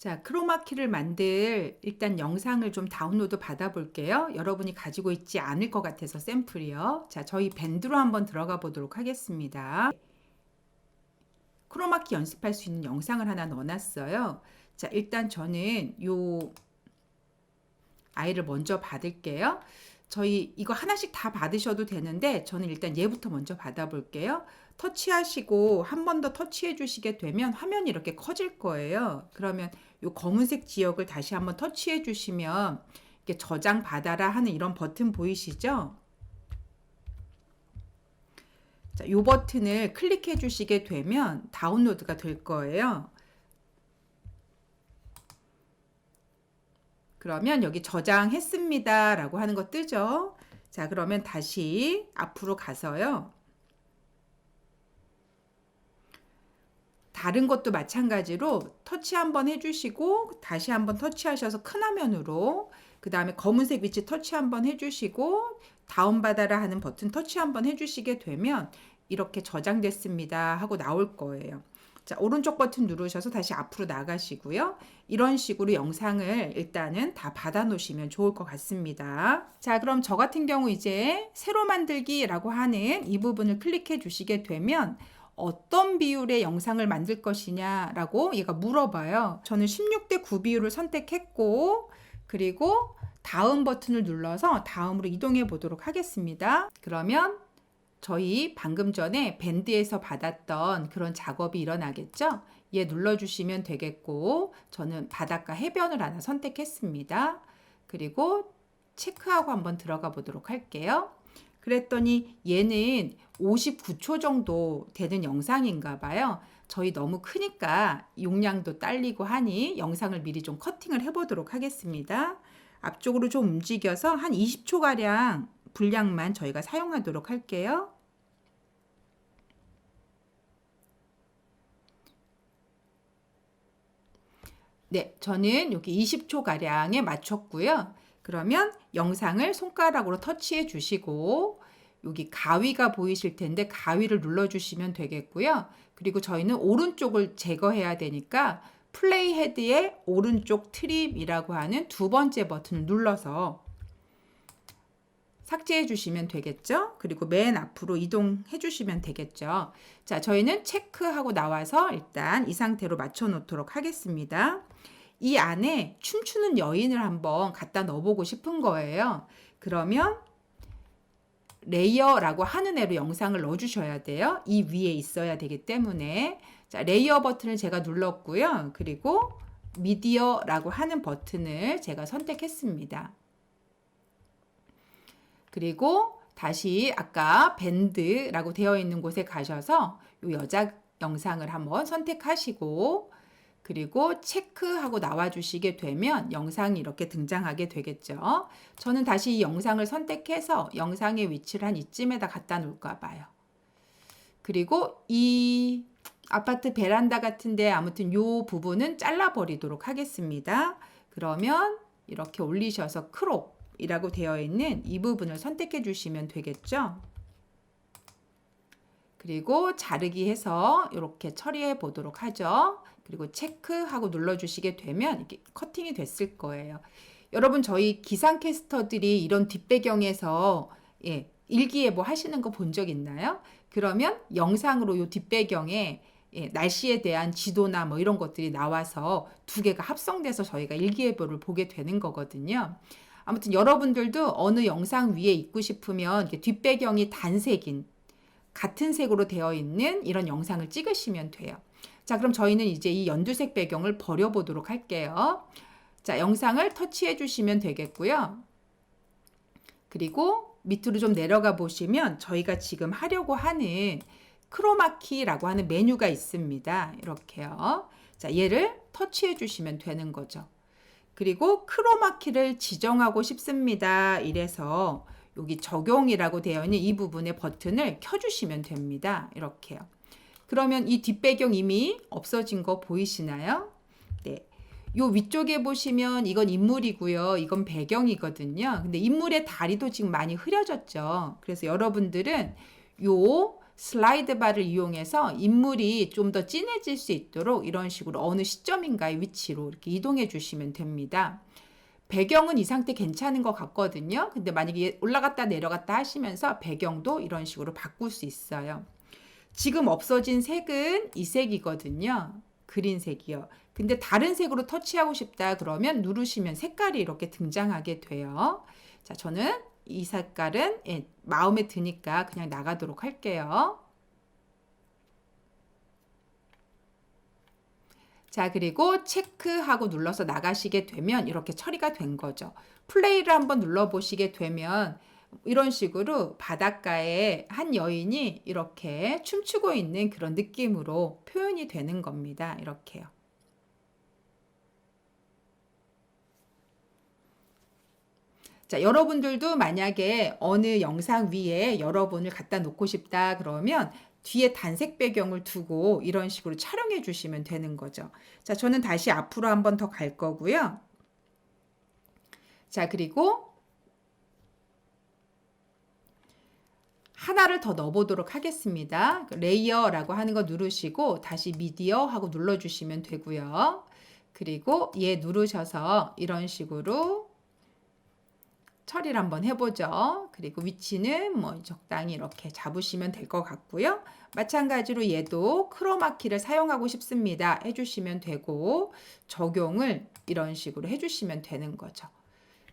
자, 크로마키를 만들 일단 영상을 좀 다운로드 받아 볼게요. 여러분이 가지고 있지 않을 것 같아서 샘플이요. 자, 저희 밴드로 한번 들어가 보도록 하겠습니다. 크로마키 연습할 수 있는 영상을 하나 넣어놨어요. 자, 일단 저는 요 아이를 먼저 받을게요. 저희 이거 하나씩 다 받으셔도 되는데 저는 일단 얘부터 먼저 받아 볼게요. 터치하시고 한 번 더 터치해 주시게 되면 화면이 이렇게 커질 거예요. 그러면 요 검은색 지역을 다시 한번 터치해 주시면 이렇게 저장 받아라 하는 이런 버튼 보이시죠? 자, 요 버튼을 클릭해 주시게 되면 다운로드가 될 거예요. 그러면 여기 저장했습니다 라고 하는 거 뜨죠. 자, 그러면 다시 앞으로 가서요. 다른 것도 마찬가지로 터치 한번 해주시고 다시 한번 터치하셔서 큰 화면으로 그 다음에 검은색 위치 터치 한번 해주시고 다운받아라 하는 버튼 터치 한번 해주시게 되면 이렇게 저장됐습니다 하고 나올 거예요. 자, 오른쪽 버튼 누르셔서 다시 앞으로 나가시고요. 이런 식으로 영상을 일단은 다 받아 놓으시면 좋을 것 같습니다. 자, 그럼 저 같은 경우 이제 새로 만들기라고 하는 이 부분을 클릭해 주시게 되면 어떤 비율의 영상을 만들 것이냐라고 얘가 물어봐요. 저는 16대 9 비율을 선택했고 그리고 다음 버튼을 눌러서 다음으로 이동해 보도록 하겠습니다. 그러면 저희 방금 전에 밴드에서 받았던 그런 작업이 일어나겠죠? 얘 눌러주시면 되겠고 저는 바닷가 해변을 하나 선택했습니다. 그리고 체크하고 한번 들어가 보도록 할게요. 그랬더니 얘는 59초 정도 되는 영상인가 봐요. 저희 너무 크니까 용량도 딸리고 하니 영상을 미리 좀 커팅을 해보도록 하겠습니다. 앞쪽으로 좀 움직여서 한 20초가량 분량만 저희가 사용하도록 할게요. 네, 저는 여기 20초가량에 맞췄고요. 그러면 영상을 손가락으로 터치해 주시고 여기 가위가 보이실 텐데 가위를 눌러주시면 되겠고요. 그리고 저희는 오른쪽을 제거해야 되니까 플레이 헤드의 오른쪽 트림이라고 하는 두 번째 버튼을 눌러서 삭제해 주시면 되겠죠. 그리고 맨 앞으로 이동해 주시면 되겠죠. 자, 저희는 체크하고 나와서 일단 이 상태로 맞춰 놓도록 하겠습니다. 이 안에 춤추는 여인을 한번 갖다 넣어보고 싶은 거예요. 그러면 레이어라고 하는 애로 영상을 넣어주셔야 돼요. 이 위에 있어야 되기 때문에 자, 레이어 버튼을 제가 눌렀고요. 그리고 미디어라고 하는 버튼을 제가 선택했습니다. 그리고 다시 아까 밴드라고 되어 있는 곳에 가셔서 이 여자 영상을 한번 선택하시고 그리고 체크하고 나와 주시게 되면 영상이 이렇게 등장하게 되겠죠. 저는 다시 이 영상을 선택해서 영상의 위치를 한 이쯤에다 갖다 놓을까 봐요. 그리고 이 아파트 베란다 같은데 아무튼 이 부분은 잘라버리도록 하겠습니다. 그러면 이렇게 올리셔서 크롭 이라고 되어 있는 이 부분을 선택해 주시면 되겠죠. 그리고 자르기 해서 이렇게 처리해 보도록 하죠. 그리고 체크하고 눌러 주시게 되면 이렇게 커팅이 됐을 거예요. 여러분 저희 기상캐스터들이 이런 뒷배경에서 일기예보 하시는 거 본 적 있나요? 그러면 영상으로 이 뒷배경에 날씨에 대한 지도나 뭐 이런 것들이 나와서 두 개가 합성돼서 저희가 일기예보를 보게 되는 거거든요. 아무튼 여러분들도 어느 영상 위에 있고 싶으면 이렇게 뒷배경이 단색인 같은 색으로 되어 있는 이런 영상을 찍으시면 돼요. 자, 그럼 저희는 이제 이 연두색 배경을 버려보도록 할게요. 자, 영상을 터치해 주시면 되겠고요. 그리고 밑으로 좀 내려가 보시면 저희가 지금 하려고 하는 크로마키라고 하는 메뉴가 있습니다. 이렇게요. 자, 얘를 터치해 주시면 되는 거죠. 그리고 크로마키를 지정하고 싶습니다. 이래서 여기 적용이라고 되어 있는 이 부분의 버튼을 켜주시면 됩니다. 이렇게요. 그러면 이 뒷배경 이미 없어진 거 보이시나요? 네. 요 위쪽에 보시면 이건 인물이고요. 이건 배경이거든요. 근데 인물의 다리도 지금 많이 흐려졌죠. 그래서 여러분들은 요 슬라이드 바를 이용해서 인물이 좀 더 진해질 수 있도록 이런 식으로 어느 시점인가의 위치로 이렇게 이동해 주시면 됩니다. 배경은 이 상태 괜찮은 것 같거든요. 근데 만약에 올라갔다 내려갔다 하시면서 배경도 이런 식으로 바꿀 수 있어요. 지금 없어진 색은 이 색이거든요. 그린색이요. 근데 다른 색으로 터치하고 싶다 그러면 누르시면 색깔이 이렇게 등장하게 돼요. 자, 저는 이 색깔은 마음에 드니까 그냥 나가도록 할게요. 자, 그리고 체크하고 눌러서 나가시게 되면 이렇게 처리가 된 거죠. 플레이를 한번 눌러보시게 되면 이런 식으로 바닷가에 한 여인이 이렇게 춤추고 있는 그런 느낌으로 표현이 되는 겁니다. 이렇게요. 자, 여러분들도 만약에 어느 영상 위에 여러분을 갖다 놓고 싶다 그러면 뒤에 단색 배경을 두고 이런 식으로 촬영해 주시면 되는 거죠. 자, 저는 다시 앞으로 한번 더 갈 거고요. 자, 그리고 하나를 더 넣어보도록 하겠습니다. 레이어라고 하는 거 누르시고 다시 미디어 하고 눌러주시면 되고요. 그리고 얘 누르셔서 이런 식으로 처리를 한번 해보죠. 그리고 위치는 뭐 적당히 이렇게 잡으시면 될 것 같고요. 마찬가지로 얘도 크로마키를 사용하고 싶습니다. 해주시면 되고 적용을 이런 식으로 해주시면 되는 거죠.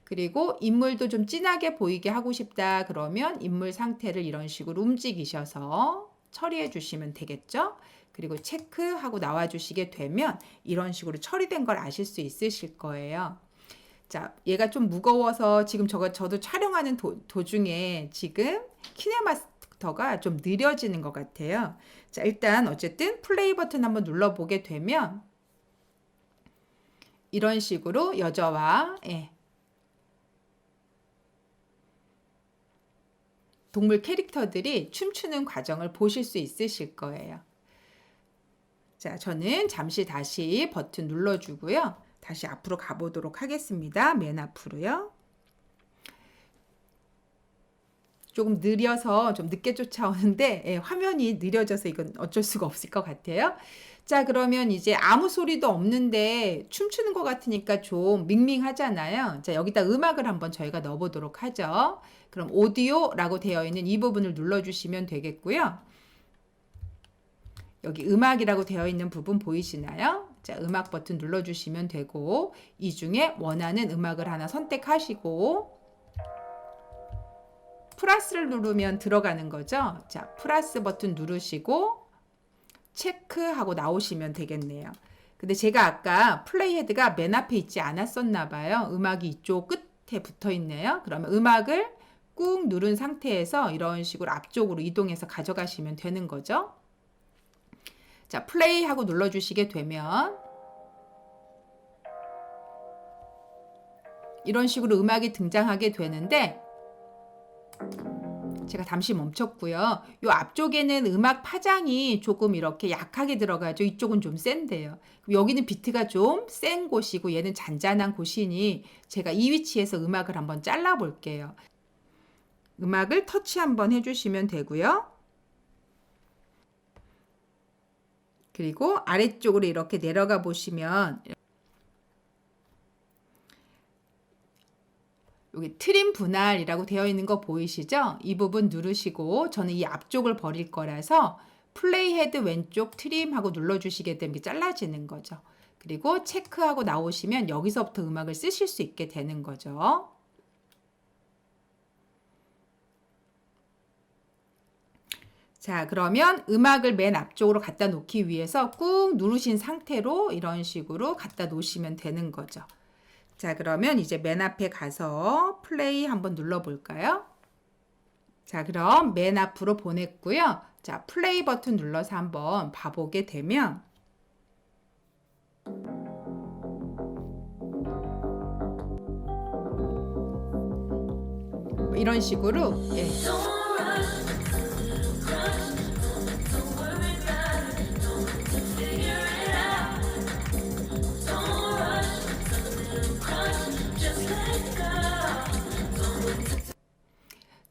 그리고 인물도 좀 진하게 보이게 하고 싶다 그러면 인물 상태를 이런 식으로 움직이셔서 처리해 주시면 되겠죠. 그리고 체크하고 나와 주시게 되면 이런 식으로 처리된 걸 아실 수 있으실 거예요. 자, 얘가 좀 무거워서 지금 저도 촬영하는 도중에 지금 키네마스터가 좀 느려지는 것 같아요. 자, 일단 어쨌든 플레이 버튼 한번 눌러보게 되면 이런 식으로 여자와 동물 캐릭터들이 춤추는 과정을 보실 수 있으실 거예요. 자, 저는 잠시 다시 버튼 눌러주고요. 다시 앞으로 가보도록 하겠습니다. 맨 앞으로요. 조금 느려서 좀 늦게 쫓아오는데 화면이 느려져서 이건 어쩔 수가 없을 것 같아요. 자, 그러면 이제 아무 소리도 없는데 춤추는 것 같으니까 좀 밍밍하잖아요. 자, 여기다 음악을 한번 저희가 넣어보도록 하죠. 그럼 오디오라고 되어 있는 이 부분을 눌러주시면 되겠고요. 여기 음악이라고 되어 있는 부분 보이시나요? 자, 음악 버튼 눌러주시면 되고 이 중에 원하는 음악을 하나 선택하시고 플러스를 누르면 들어가는 거죠. 자, 플러스 버튼 누르시고 체크하고 나오시면 되겠네요. 근데 제가 아까 플레이 헤드가 맨 앞에 있지 않았었나 봐요. 음악이 이쪽 끝에 붙어 있네요. 그러면 음악을 꾹 누른 상태에서 이런 식으로 앞쪽으로 이동해서 가져가시면 되는 거죠. 자, 플레이 하고 눌러주시게 되면 이런 식으로 음악이 등장하게 되는데 제가 잠시 멈췄고요. 이 앞쪽에는 음악 파장이 조금 이렇게 약하게 들어가죠. 이쪽은 좀 센데요. 여기는 비트가 좀 센 곳이고 얘는 잔잔한 곳이니 제가 이 위치에서 음악을 한번 잘라 볼게요. 음악을 터치 한번 해주시면 되고요. 그리고 아래쪽으로 이렇게 내려가 보시면 여기 트림 분할이라고 되어 있는 거 보이시죠? 이 부분 누르시고 저는 이 앞쪽을 버릴 거라서 플레이 헤드 왼쪽 트림하고 눌러주시게 되면 잘라지는 거죠. 그리고 체크하고 나오시면 여기서부터 음악을 쓰실 수 있게 되는 거죠. 자, 그러면 음악을 맨 앞쪽으로 갖다 놓기 위해서 꾹 누르신 상태로 이런 식으로 갖다 놓으시면 되는 거죠. 자, 그러면 이제 맨 앞에 가서 플레이 한번 눌러볼까요? 자, 그럼 맨 앞으로 보냈고요. 자, 플레이 버튼 눌러서 한번 봐보게 되면 이런 식으로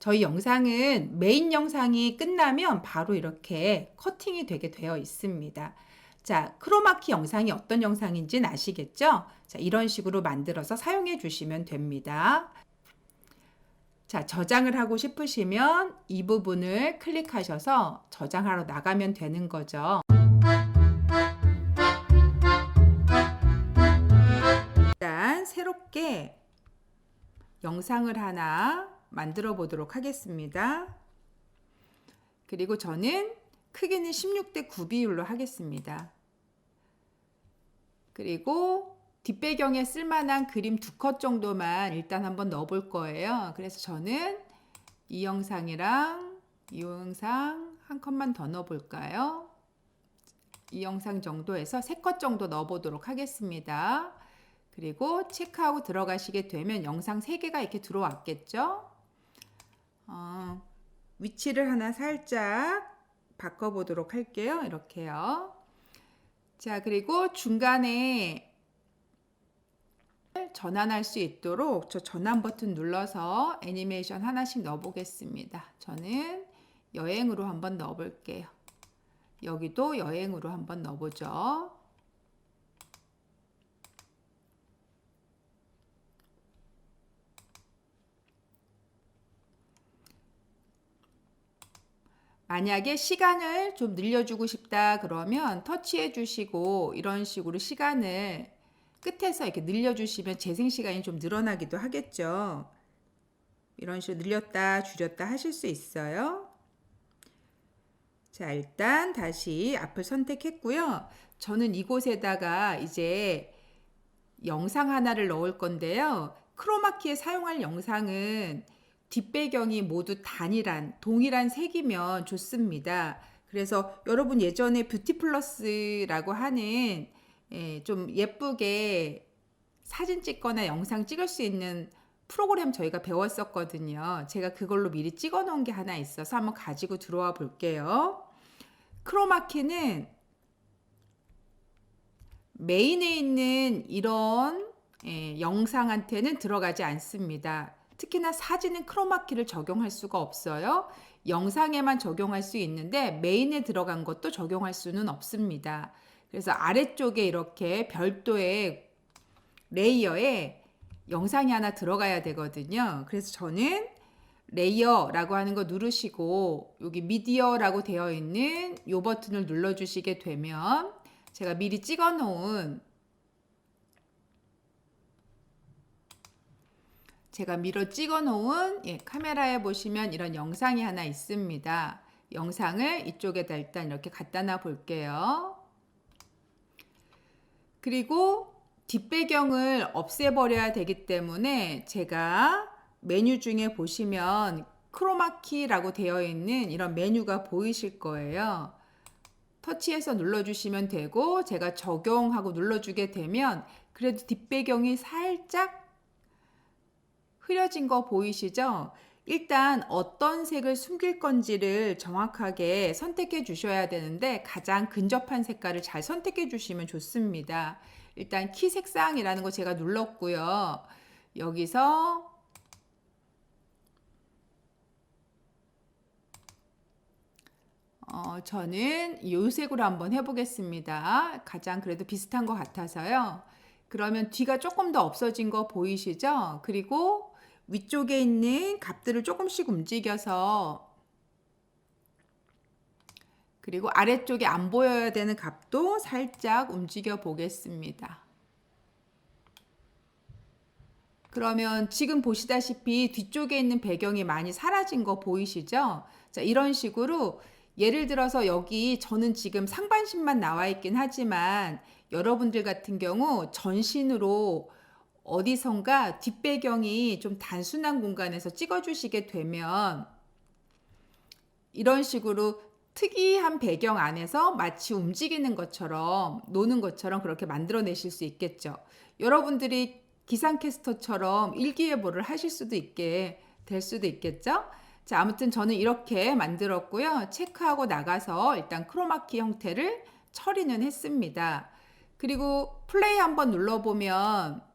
저희 영상은 메인 영상이 끝나면 바로 이렇게 커팅이 되게 되어 있습니다. 자, 크로마키 영상이 어떤 영상인지는 아시겠죠? 자, 이런 식으로 만들어서 사용해 주시면 됩니다. 자, 저장을 하고 싶으시면 이 부분을 클릭하셔서 저장하러 나가면 되는 거죠. 일단 새롭게 영상을 하나 만들어 보도록 하겠습니다. 그리고 저는 크기는 16대 9 비율로 하겠습니다. 그리고 뒷배경에 쓸만한 그림 2컷 정도만 일단 한번 넣어 볼 거예요. 그래서 저는 이 영상이랑 이 영상 한 컷만 더 넣어 볼까요? 이 영상 정도에서 3컷 정도 넣어 보도록 하겠습니다. 그리고 체크하고 들어가시게 되면 영상 3개가 이렇게 들어왔겠죠? 위치를 하나 살짝 바꿔보도록 할게요. 이렇게요. 자, 그리고 중간에 전환할 수 있도록 저 전환 버튼 눌러서 애니메이션 하나씩 넣어 보겠습니다. 저는 여행으로 한번 넣어 볼게요. 여기도 여행으로 한번 넣어 보죠. 만약에 시간을 좀 늘려주고 싶다 그러면 터치해 주시고 이런 식으로 시간을 끝에서 이렇게 늘려주시면 재생 시간이 좀 늘어나기도 하겠죠. 이런 식으로 늘렸다 줄였다 하실 수 있어요. 자, 일단 다시 앞을 선택했고요. 저는 이곳에다가 이제 영상 하나를 넣을 건데요. 크로마키에 사용할 영상은 뒷배경이 모두 동일한 색이면 좋습니다. 그래서 여러분 예전에 뷰티플러스라고 하는 좀 예쁘게 사진 찍거나 영상 찍을 수 있는 프로그램 저희가 배웠었거든요. 제가 그걸로 미리 찍어 놓은 게 하나 있어서 한번 가지고 들어와 볼게요. 크로마키는 메인에 있는 이런 영상한테는 들어가지 않습니다. 특히나 사진은 크로마키를 적용할 수가 없어요. 영상에만 적용할 수 있는데 메인에 들어간 것도 적용할 수는 없습니다. 그래서 아래쪽에 이렇게 별도의 레이어에 영상이 하나 들어가야 되거든요. 그래서 저는 레이어라고 하는 거 누르시고 여기 미디어라고 되어 있는 이 버튼을 눌러주시게 되면 제가 미리 찍어 놓은 카메라에 보시면 이런 영상이 하나 있습니다. 영상을 이쪽에다 일단 이렇게 갖다 놔 볼게요. 그리고 뒷배경을 없애버려야 되기 때문에 제가 메뉴 중에 보시면 크로마키라고 되어 있는 이런 메뉴가 보이실 거예요. 터치해서 눌러주시면 되고 제가 적용하고 눌러주게 되면 그래도 뒷배경이 살짝 흐려진 거 보이시죠? 일단 어떤 색을 숨길 건지를 정확하게 선택해 주셔야 되는데 가장 근접한 색깔을 잘 선택해 주시면 좋습니다. 일단 키 색상이라는 거 제가 눌렀고요. 여기서 저는 이 색으로 한번 해보겠습니다. 가장 그래도 비슷한 것 같아서요. 그러면 뒤가 조금 더 없어진 거 보이시죠? 그리고 위쪽에 있는 값들을 조금씩 움직여서 그리고 아래쪽에 안 보여야 되는 값도 살짝 움직여 보겠습니다. 그러면 지금 보시다시피 뒤쪽에 있는 배경이 많이 사라진 거 보이시죠? 자, 이런 식으로 예를 들어서 여기 저는 지금 상반신만 나와 있긴 하지만 여러분들 같은 경우 전신으로 어디선가 뒷배경이 좀 단순한 공간에서 찍어주시게 되면 이런 식으로 특이한 배경 안에서 마치 움직이는 것처럼 노는 것처럼 그렇게 만들어내실 수 있겠죠. 여러분들이 기상캐스터처럼 일기예보를 하실 수도 있게 될 수도 있겠죠. 자, 아무튼 저는 이렇게 만들었고요. 체크하고 나가서 일단 크로마키 형태를 처리는 했습니다. 그리고 플레이 한번 눌러보면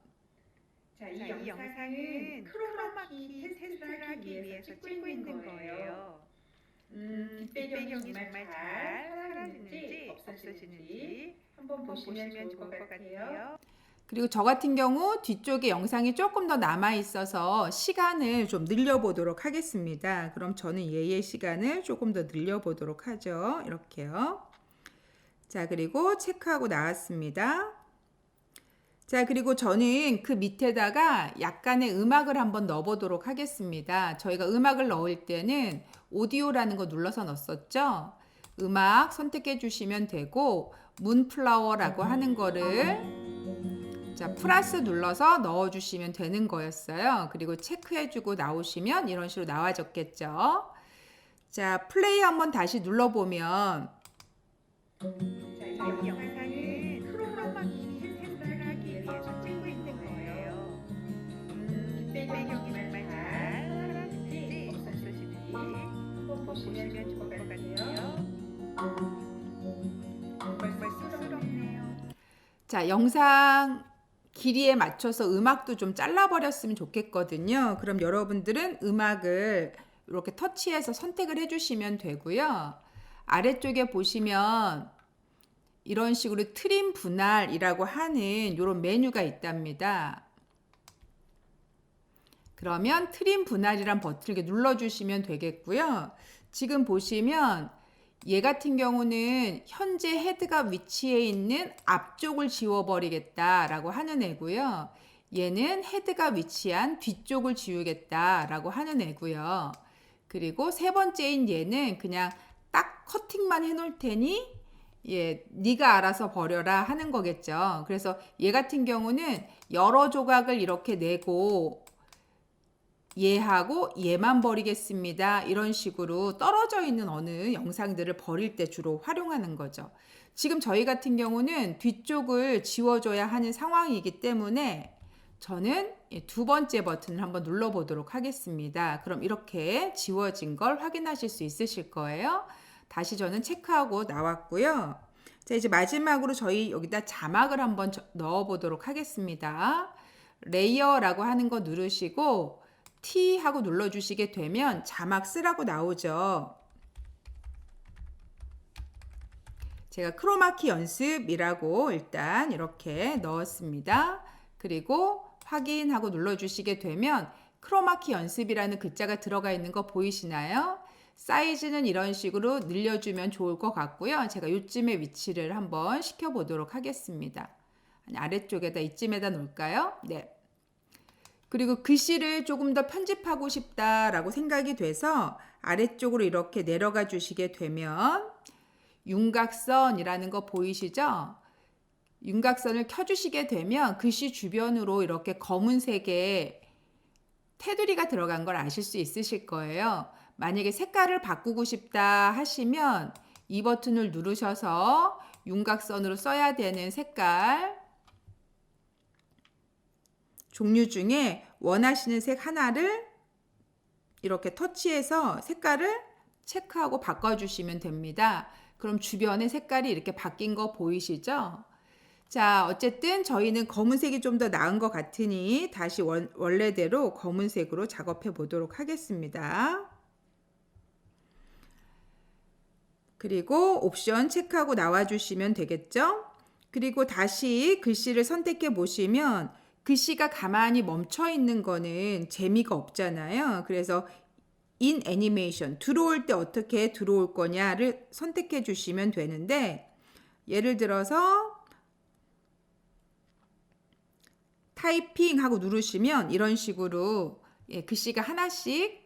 자, 이 영상은 크로마키 크로마키 테스트를 하기 위해서 찍고 있는 거예요. 뒷배경이 정말 잘 사라지는지 없어지는지 한번 보시면 좋을 것 같아요. 그리고 저 같은 경우 뒤쪽에 영상이 조금 더 남아 있어서 시간을 좀 늘려보도록 하겠습니다. 그럼 저는 얘의 시간을 조금 더 늘려보도록 하죠. 이렇게요. 자, 그리고 체크하고 나왔습니다. 자, 그리고 저는 그 밑에다가 약간의 음악을 한번 넣어보도록 하겠습니다. 저희가 음악을 넣을 때는 오디오라는 거 눌러서 넣었었죠. 음악 선택해 주시면 되고 문플라워라고 하는 거를 자, 플러스 눌러서 넣어주시면 되는 거였어요. 그리고 체크해주고 나오시면 이런 식으로 나와졌겠죠. 자, 플레이 한번 다시 눌러보면 자, 이 영상은 크로마키 테스트를 하기 위해서 찍고 있는 거예요. 뒷배경이 정말 잘 사라지는지 없어지는지 한번 보시면 좋을 것 같아요. 정말 쑥스럽네요. 자, 영상 길이에 맞춰서 음악도 좀 잘라버렸으면 좋겠거든요. 그럼 여러분들은 음악을 이렇게 터치해서 선택을 해주시면 되고요. 아래쪽에 보시면 이런 식으로 트림 분할이라고 하는 이런 메뉴가 있답니다. 그러면 트림 분할이란 버튼을 이렇게 눌러주시면 되겠고요. 지금 보시면 얘 같은 경우는 현재 헤드가 위치해 있는 앞쪽을 지워버리겠다라고 하는 애고요. 얘는 헤드가 위치한 뒤쪽을 지우겠다라고 하는 애고요. 그리고 세 번째인 얘는 그냥 딱 커팅만 해놓을 테니 네가 알아서 버려라 하는 거겠죠. 그래서 얘 같은 경우는 여러 조각을 이렇게 내고 얘하고 얘만 버리겠습니다. 이런 식으로 떨어져 있는 어느 영상들을 버릴 때 주로 활용하는 거죠. 지금 저희 같은 경우는 뒤쪽을 지워줘야 하는 상황이기 때문에 저는 두 번째 버튼을 한번 눌러보도록 하겠습니다. 그럼 이렇게 지워진 걸 확인하실 수 있으실 거예요. 다시 저는 체크하고 나왔고요. 자, 이제 마지막으로 저희 여기다 자막을 한번 넣어보도록 하겠습니다. 레이어라고 하는 거 누르시고 T 하고 눌러주시게 되면 자막 쓰라고 나오죠. 제가 크로마키 연습이라고 일단 이렇게 넣었습니다. 그리고 확인하고 눌러주시게 되면 크로마키 연습이라는 글자가 들어가 있는 거 보이시나요? 사이즈는 이런 식으로 늘려주면 좋을 것 같고요. 제가 이쯤에 위치를 한번 시켜보도록 하겠습니다. 아래쪽에다 이쯤에다 놓을까요? 네. 그리고 글씨를 조금 더 편집하고 싶다라고 생각이 돼서 아래쪽으로 이렇게 내려가 주시게 되면 윤곽선이라는 거 보이시죠? 윤곽선을 켜주시게 되면 글씨 주변으로 이렇게 검은색의 테두리가 들어간 걸 아실 수 있으실 거예요. 만약에 색깔을 바꾸고 싶다 하시면 이 버튼을 누르셔서 윤곽선으로 써야 되는 색깔 종류 중에 원하시는 색 하나를 이렇게 터치해서 색깔을 체크하고 바꿔주시면 됩니다. 그럼 주변의 색깔이 이렇게 바뀐 거 보이시죠? 자, 어쨌든 저희는 검은색이 좀 더 나은 것 같으니 다시 원래대로 검은색으로 작업해 보도록 하겠습니다. 그리고 옵션 체크하고 나와주시면 되겠죠? 그리고 다시 글씨를 선택해 보시면 글씨가 가만히 멈춰 있는 거는 재미가 없잖아요. 그래서 in animation 들어올 때 어떻게 들어올 거냐를 선택해 주시면 되는데 예를 들어서 타이핑 하고 누르시면 이런 식으로 글씨가 하나씩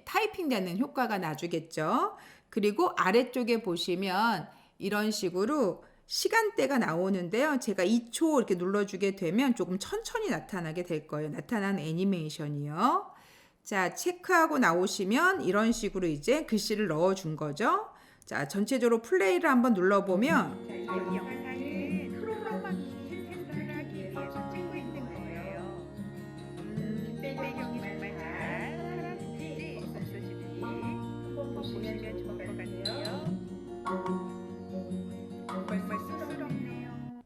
타이핑 되는 효과가 나주겠죠. 그리고 아래쪽에 보시면 이런 식으로 시간대가 나오는데요. 제가 2초 이렇게 눌러주게 되면 조금 천천히 나타나게 될 거예요. 나타나는 애니메이션이요. 자, 체크하고 나오시면 이런 식으로 이제 글씨를 넣어준 거죠. 자, 전체적으로 플레이를 한번 눌러보면 자, 이 영상은 크로마키 테스트를 하기 위해서 찍고 있는 거예요. 뒷배경이 정말 잘 사라지는지 없어지는지 한번 보시면 좋을 것 같아요. 정말 쑥스럽네요.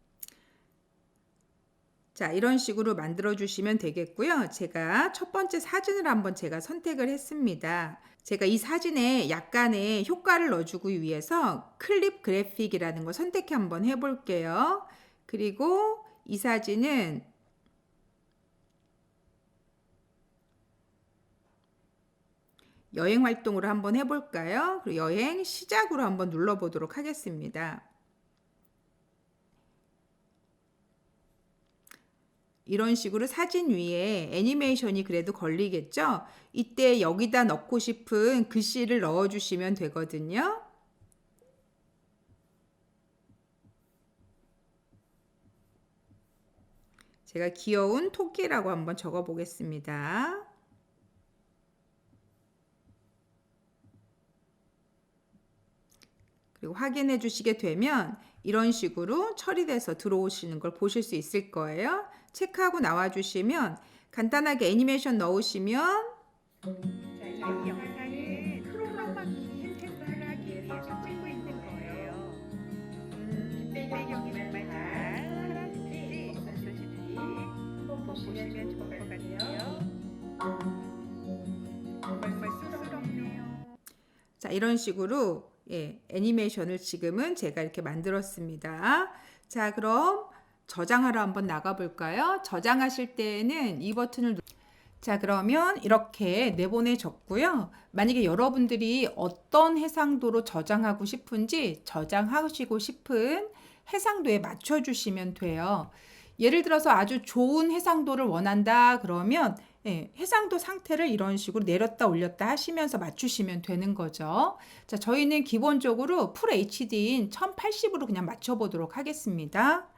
자, 이런 식으로 만들어 주시면 되겠고요. 제가 첫 번째 사진을 한번 제가 선택을 했습니다. 제가 이 사진에 약간의 효과를 넣어주기 위해서 클립 그래픽이라는 거 선택해 한번 해볼게요. 그리고 이 사진은 여행 활동으로 한번 해볼까요? 그리고 여행 시작으로 한번 눌러보도록 하겠습니다. 이런 식으로 사진 위에 애니메이션이 그래도 걸리겠죠? 이때 여기다 넣고 싶은 글씨를 넣어주시면 되거든요. 제가 귀여운 토끼라고 한번 적어 보겠습니다. 그리고 확인해 주시게 되면 이런 식으로 처리돼서 들어오시는 걸 보실 수 있을 거예요. 체크하고 나와 주시면 간단하게 애니메이션 넣으시면 자, 이 영상은 크로마키 생성을 하기 위해서 찍고 있는 거예요. 뒷배경이 정말 다른지 없어질지 한번 보시면 좋을 것 같아요. 정말 쑥스럽네요. 자, 이런 식으로 애니메이션을 지금은 제가 이렇게 만들었습니다. 자, 그럼 저장하러 한번 나가 볼까요? 저장하실 때는 이 버튼을 자, 그러면 이렇게 내보내졌고요. 만약에 여러분들이 어떤 해상도로 저장하고 싶은지 저장하시고 싶은 해상도에 맞춰주시면 돼요. 예를 들어서 아주 좋은 해상도를 원한다 그러면 해상도 상태를 이런 식으로 내렸다 올렸다 하시면서 맞추시면 되는 거죠. 자, 저희는 기본적으로 풀 HD인 1080으로 그냥 맞춰보도록 하겠습니다.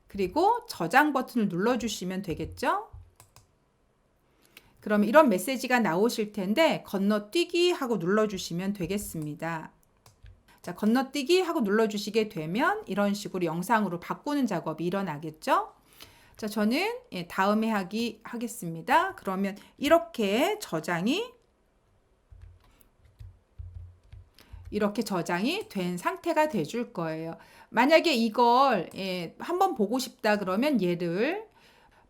그리고 저장 버튼을 눌러주시면 되겠죠. 그럼 이런 메시지가 나오실 텐데 건너뛰기 하고 눌러주시면 되겠습니다. 자, 건너뛰기 하고 눌러주시게 되면 이런 식으로 영상으로 바꾸는 작업이 일어나겠죠. 자, 저는 다음에 하겠습니다. 그러면 이렇게 저장이 된 상태가 돼줄 거예요. 만약에 이걸 한번 보고 싶다 그러면 얘를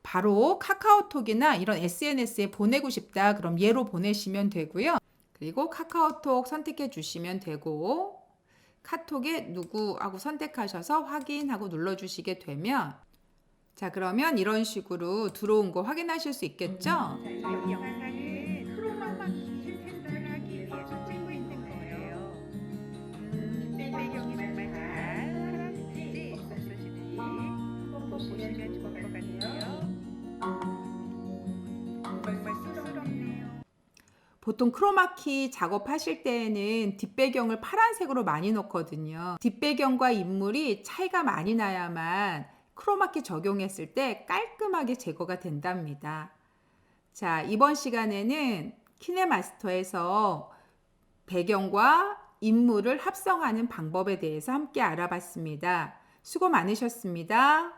바로 카카오톡이나 이런 SNS에 보내고 싶다 그럼 얘로 보내시면 되고요. 그리고 카카오톡 선택해 주시면 되고 카톡에 누구하고 선택하셔서 확인하고 눌러주시게 되면 자, 그러면 이런 식으로 들어온 거 확인하실 수 있겠죠? 자, 이 영상은 크로마키 생성을 하기 위해서 찍고 있는 거예요. 뒷배경이 정말 다른지 없어질지 한번 보시면 좋을 것 같아요. 정말 쑥스럽네요. 보통 크로마키 작업하실 때에는 뒷배경을 파란색으로 많이 넣거든요. 뒷배경과 인물이 차이가 많이 나야만 크로마키 적용했을 때 깔끔하게 제거가 된답니다. 자, 이번 시간에는 키네마스터에서 배경과 인물을 합성하는 방법에 대해서 함께 알아봤습니다. 수고 많으셨습니다.